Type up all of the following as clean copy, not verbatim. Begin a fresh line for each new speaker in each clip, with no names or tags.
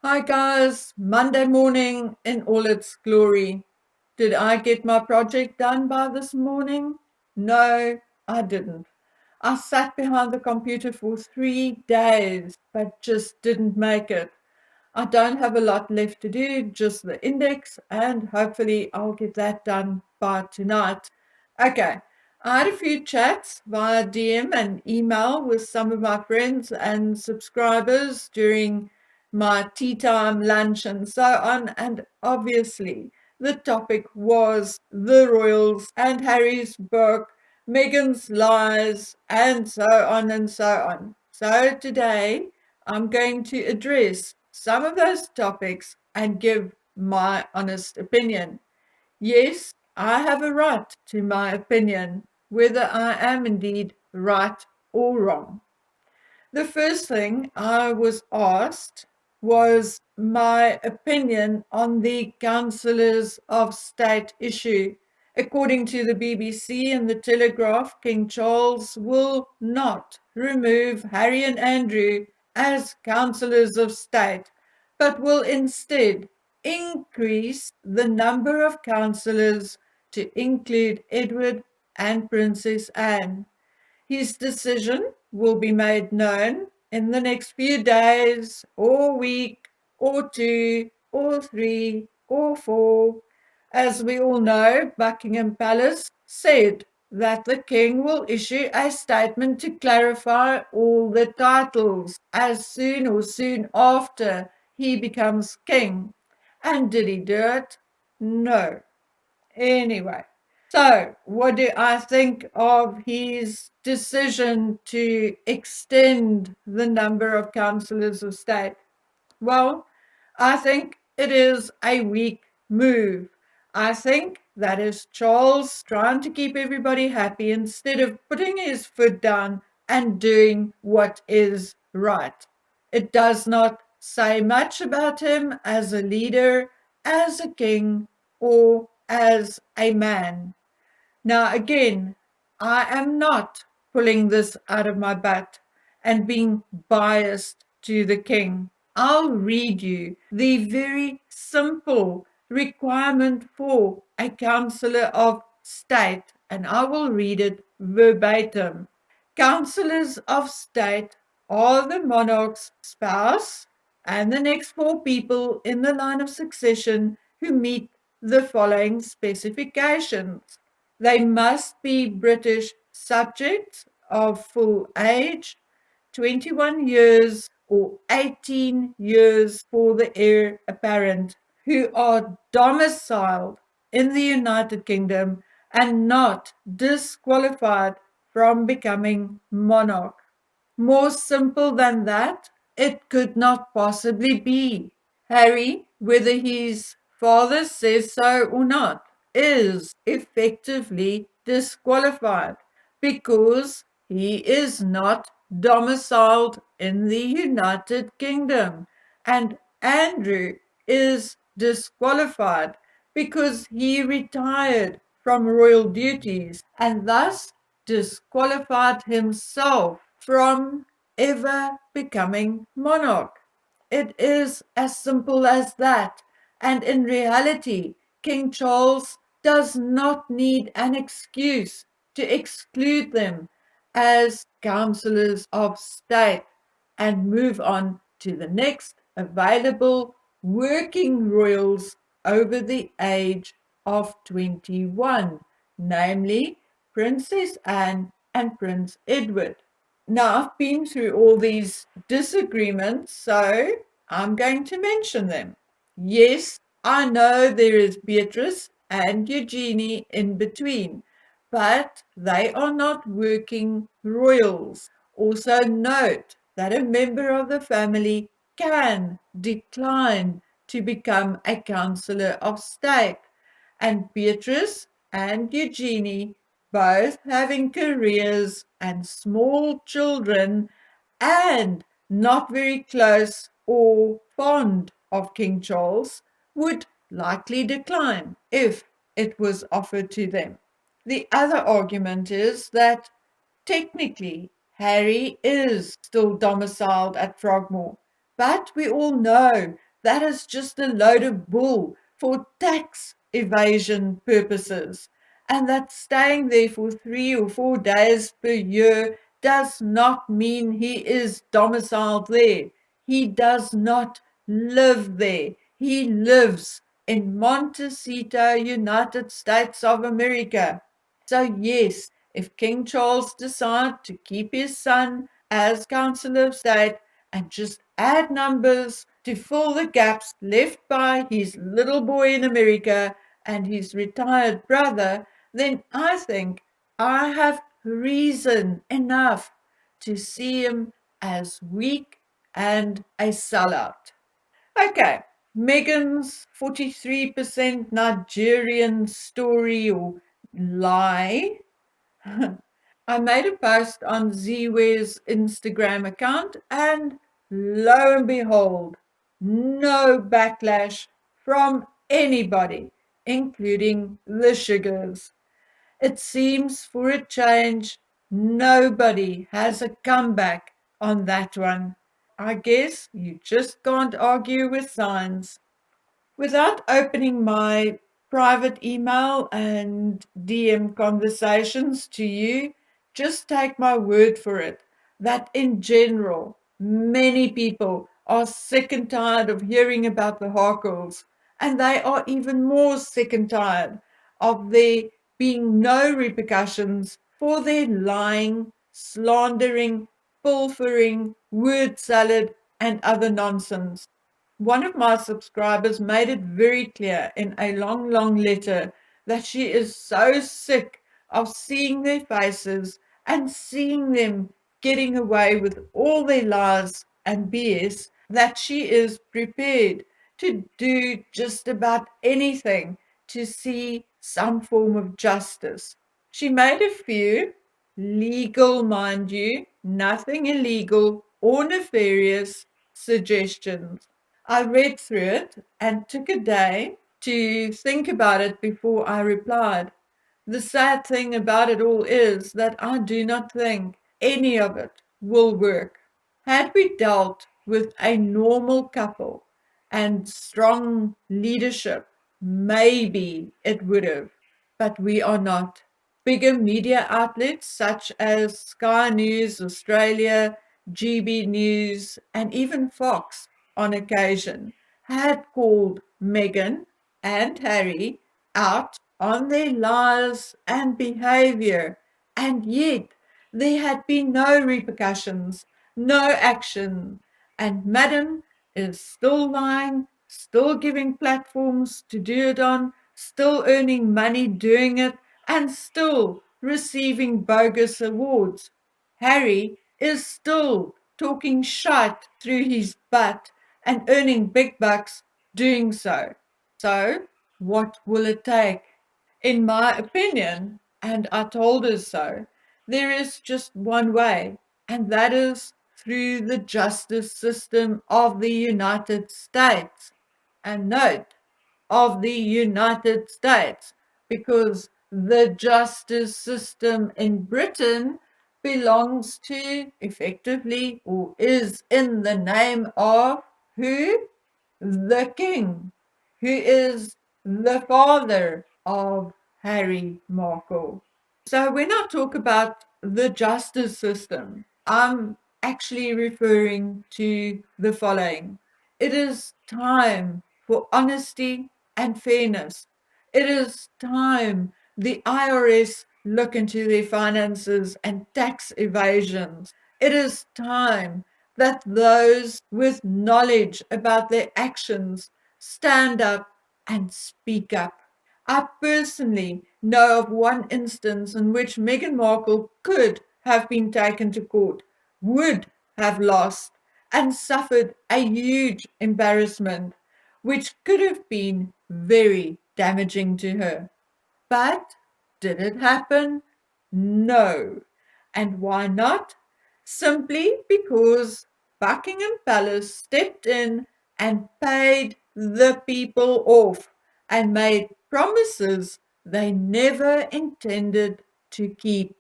Hi guys, Monday morning in all its glory. Did I get my project done by this morning? No, I didn't. I sat behind the computer for 3 days, but just didn't make it. I don't have a lot left to do, just the index, and hopefully I'll get that done by tonight. Okay, I had a few chats via DM and email with some of my friends and subscribers during my tea time, lunch, and so on, and obviously the topic was the royals and Harry's book, Meghan's lies, and so on and so on. So today I'm going to address some of those topics and give my honest opinion. Yes, I have a right to my opinion, whether I am indeed right or wrong. The first thing I was asked was my opinion on the councillors of state issue. According to the BBC and the Telegraph, King Charles will not remove Harry and Andrew as councillors of state, but will instead increase the number of councillors to include Edward and Princess Anne. His decision will be made known in the next few days, or week, or two, or three, or four. As we all know, Buckingham Palace said that the king will issue a statement to clarify all the titles as soon after he becomes king. And did he do it? No. Anyway, so what do I think of his decision to extend the number of councillors of state? Well, I think it is a weak move. I think that is Charles trying to keep everybody happy instead of putting his foot down and doing what is right. It does not say much about him as a leader, as a king, or as a man. Now, again, I am not pulling this out of my butt and being biased to the king. I'll read you the very simple requirement for a councillor of state, and I will read it verbatim. Councillors of state are the monarch's spouse and the next four people in the line of succession who meet the following specifications. They must be British subjects of full age, 21 years or 18 years for the heir apparent, who are domiciled in the United Kingdom and not disqualified from becoming monarch. More simple than that, it could not possibly be. Harry, whether his father says so or not, is effectively disqualified because he is not domiciled in the United Kingdom, and Andrew is disqualified because he retired from royal duties and thus disqualified himself from ever becoming monarch. It is as simple as that. And in reality, King Charles does not need an excuse to exclude them as councillors of state and move on to the next available working royals over the age of 21, namely Princess Anne and Prince Edward. Now, I've been through all these disagreements, so I'm going to mention them. Yes, I know there is Beatrice and Eugenie in between, but they are not working royals. Also note that a member of the family can decline to become a councillor of state, and Beatrice and Eugenie both having careers and small children and not very close or fond of King Charles would likely decline if it was offered to them. The other argument is that technically Harry is still domiciled at Frogmore, but we all know That is just a load of bull for tax evasion purposes. And that staying there for 3 or 4 days per year does not mean he is domiciled there. He does not live there. He lives in Montecito, United States of America. So yes, if King Charles decides to keep his son as Councillor of State and just add numbers to fill the gaps left by his little boy in America and his retired brother, then I think I have reason enough to see him as weak and a sellout. Okay, Meghan's 43% Nigerian story or lie. I made a post on Ziwe's Instagram account, and lo and behold, no backlash from anybody, including the Sugars. It seems for a change, nobody has a comeback on that one. I guess you just can't argue with science. Without opening my private email and DM conversations to you, just take my word for it that in general, many people are sick and tired of hearing about the Harkles, and they are even more sick and tired of there being no repercussions for their lying, slandering, pilfering, word salad, and other nonsense. One of my subscribers made it very clear in a long, long letter that she is so sick of seeing their faces and seeing them getting away with all their lies and BS that she is prepared to do just about anything to see some form of justice. She made a few, legal, mind you, nothing illegal or nefarious, suggestions. I read through it and took a day to think about it before I replied. The sad thing about it all is that I do not think any of it will work. Had we dealt with a normal couple and strong leadership, maybe it would have, but we are not. Bigger media outlets such as Sky News Australia, GB News, and even Fox on occasion had called Meghan and Harry out on their lies and behavior, and yet there had been no repercussions, no action, and Madam is still lying, still giving platforms to do it on, still earning money doing it, and still receiving bogus awards. Harry is still talking shite through his butt and earning big bucks doing so. So, what will it take? In my opinion, and I told her so, there is just one way, and that is through the justice system of the United States. And note, of the United States, because the justice system in Britain belongs to, effectively, or is in the name of who? The King, who is the father of Harry Markle. So when I talk about the justice system, I'm actually referring to the following. It is time for honesty and fairness. It is time the IRS look into their finances and tax evasions. It is time that those with knowledge about their actions stand up and speak up. I personally know of one instance in which Meghan Markle could have been taken to court, would have lost, and suffered a huge embarrassment, which could have been very damaging to her. But did it happen? No. And why not? Simply because Buckingham Palace stepped in and paid the people off and made promises they never intended to keep.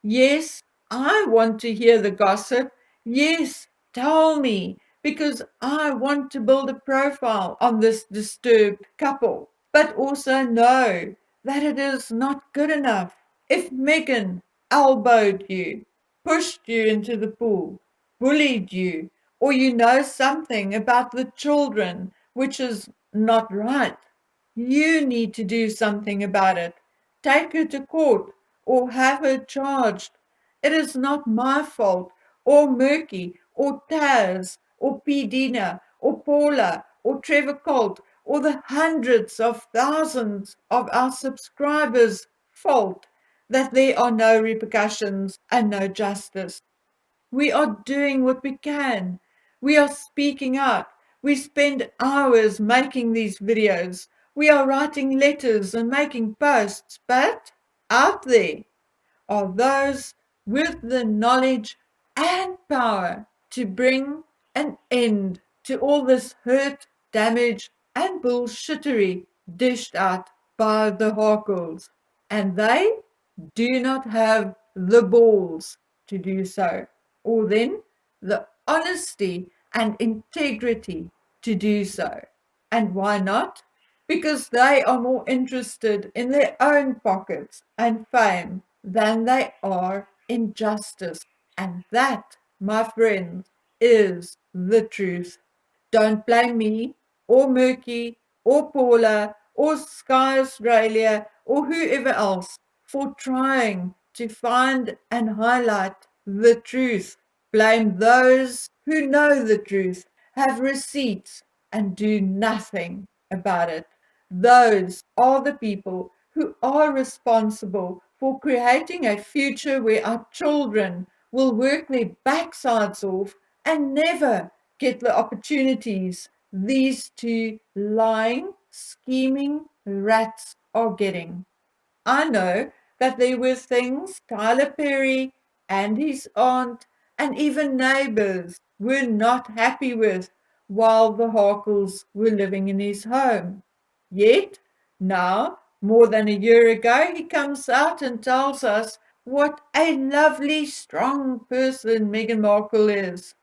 Yes, I want to hear the gossip. Yes, tell me. because I want to build a profile on this disturbed couple, but also know that it is not good enough. If Megan elbowed you, pushed you into the pool, bullied you, or you know something about the children which is not right, you need to do something about it. Take her to court or have her charged. It is not my fault, or Murky, or Taz, or P. Dina, or Paula, or Trevor Colt, or the hundreds of thousands of our subscribers' fault that there are no repercussions and no justice. We are doing what we can. We are speaking out. We spend hours making these videos. We are writing letters and making posts, but out there are those with the knowledge and power to bring an end to all this hurt, damage, and bullshittery dished out by the Harkles. And they do not have the balls to do so, or then the honesty and integrity to do so. And why not? Because they are more interested in their own pockets and fame than they are in justice. And that, my friends, is the truth. Don't blame me, or Murky, or Paula, or Sky Australia, or whoever else for trying to find and highlight the truth. Blame those who know the truth, have receipts, and do nothing about it. Those are the people who are responsible for creating a future where our children will work their backsides off and never get the opportunities these two lying, scheming rats are getting. I know that there were things Tyler Perry and his aunt and even neighbors were not happy with while the Harkles were living in his home. Yet, now, more than a year ago, he comes out and tells us what a lovely, strong person Meghan Markle is.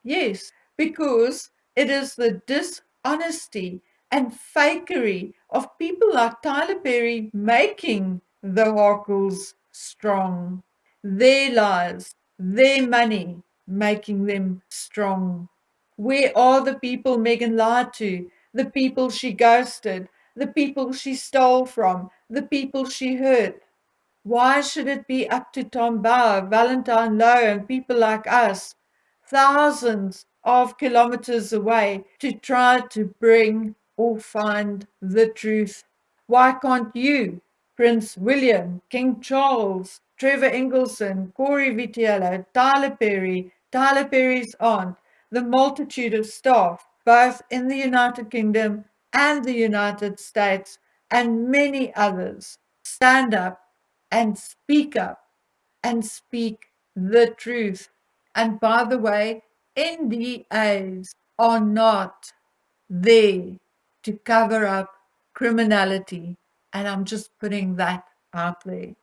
Yes, because it is the dishonesty and fakery of people like Tyler Perry making the Harkles strong. Their lies, their money making them strong. Where are the people Megan lied to? The people she ghosted? The people she stole from? The people she hurt? Why should it be up to Tom Bauer, Valentine Lowe, and people like us, thousands of kilometers away, to try to bring or find the truth? Why can't you, Prince William, King Charles, Trevor Ingelson, Corey Vitiello, Tyler Perry's aunt, the multitude of staff, both in the United Kingdom and the United States, and many others, stand up and speak the truth? And by the way, NDAs are not there to cover up criminality. And I'm just putting that out there.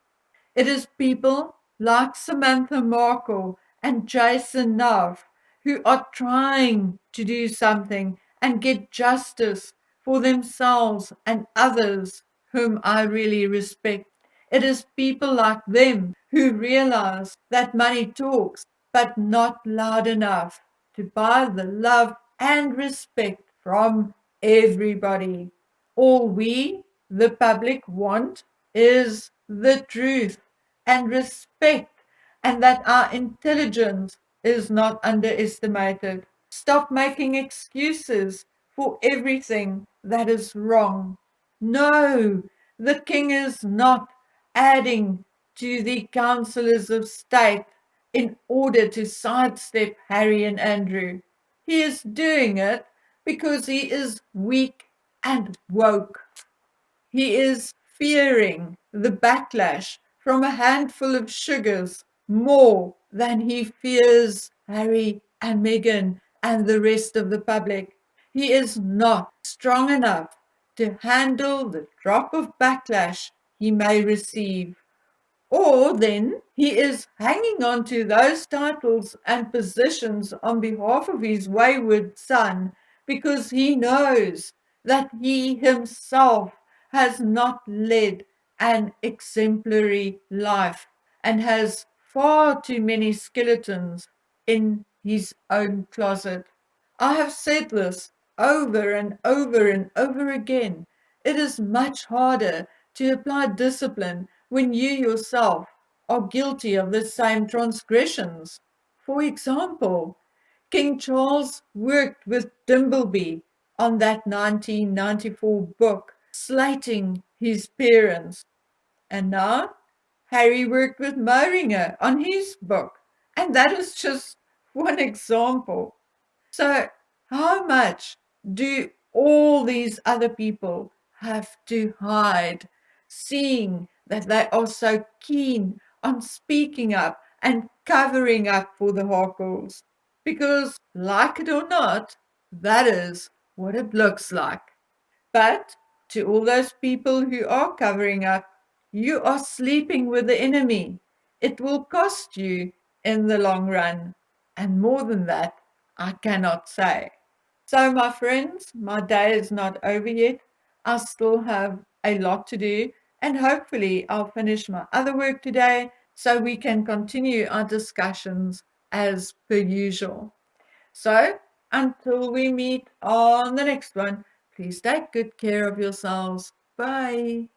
It is people like Samantha Markle and Jason Nuff who are trying to do something and get justice for themselves and others whom I really respect. It is people like them who realize that money talks, but not loud enough to buy the love and respect from everybody. All we, the public, want is the truth and respect, and that our intelligence is not underestimated. Stop making excuses for everything that is wrong. No, the king is not adding to the councillors of state in order to sidestep Harry and Andrew. He is doing it because he is weak and woke. He is fearing the backlash from a handful of sugars more than he fears Harry and Meghan and the rest of the public. He is not strong enough to handle the drop of backlash he may receive. Or then he is hanging on to those titles and positions on behalf of his wayward son because he knows that he himself has not led an exemplary life and has far too many skeletons in his own closet. I have said this over and over and over again. It is much harder to apply discipline when you yourself are guilty of the same transgressions. For example, King Charles worked with Dimbleby on that 1994 book, slating his parents. And now Harry worked with Moringer on his book. And that is just one example. So, how much do all these other people have to hide, seeing that they are so keen on speaking up and covering up for the Harkles? Because, like it or not, that is what it looks like. But to all those people who are covering up, you are sleeping with the enemy. It will cost you in the long run. And more than that, I cannot say. So, my friends, my day is not over yet. I still have a lot to do, and hopefully, I'll finish my other work today so we can continue our discussions as per usual. So, until we meet on the next one, please take good care of yourselves. Bye.